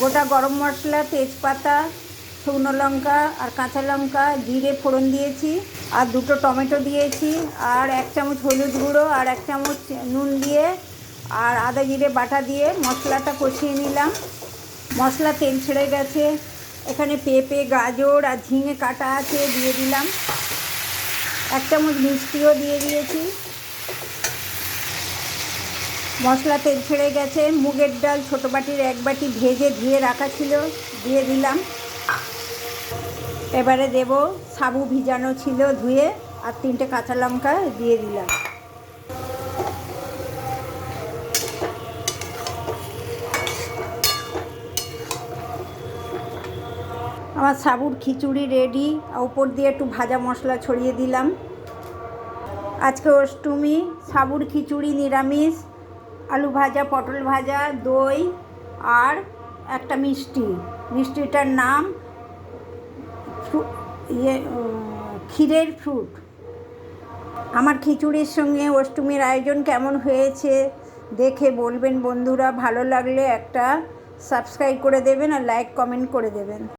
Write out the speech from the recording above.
গোটা গরম মশলা, তেজপাতা, শুকনো লঙ্কা আর কাঁচা লঙ্কা, জিরে ফোড়ন দিয়েছি, আর 2টো টমেটো দিয়েছি, আর 1 চামচ হলুদ গুঁড়ো আর 1 চামচ নুন দিয়ে আর আদা জিরে বাটা দিয়ে মশলাটা কষিয়ে নিলাম। মশলা তেল ছেড়ে গেছে, এখানে পেঁপে, গাজর আর ঝিঙে কাটা আছে, দিয়ে দিলাম। 1 চামচ মিষ্টিও দিয়ে দিয়েছি। মশলা তেল ছেড়ে গেছে, মুগের ডাল ছোটো বাটির 1 বাটি ভেজে ধুয়ে রাখা ছিল, দিয়ে দিলাম। এবারে দেব সাবু ভিজানো ছিল ধুয়ে, আর 3টে কাঁচা লঙ্কা দিয়ে দিলাম। আমার সাবুর খিচুড়ি রেডি, উপর দিয়ে একটু ভাজা মশলা ছড়িয়ে দিলাম। আজকে অষ্টমী, সাবুর খিচুড়ি নিরামিষ, আলু ভাজা, পটল ভাজা, দই আর একটা মিষ্টি। মিষ্টিটার নাম ক্ষীরের ফ্রুট। আমার খিচুড়ির সঙ্গে অষ্টমীর আয়োজন কেমন হয়েছে দেখে বলবেন বন্ধুরা। ভালো লাগলে একটা সাবস্ক্রাইব করে দেবেন আর লাইক কমেন্ট করে দেবেন।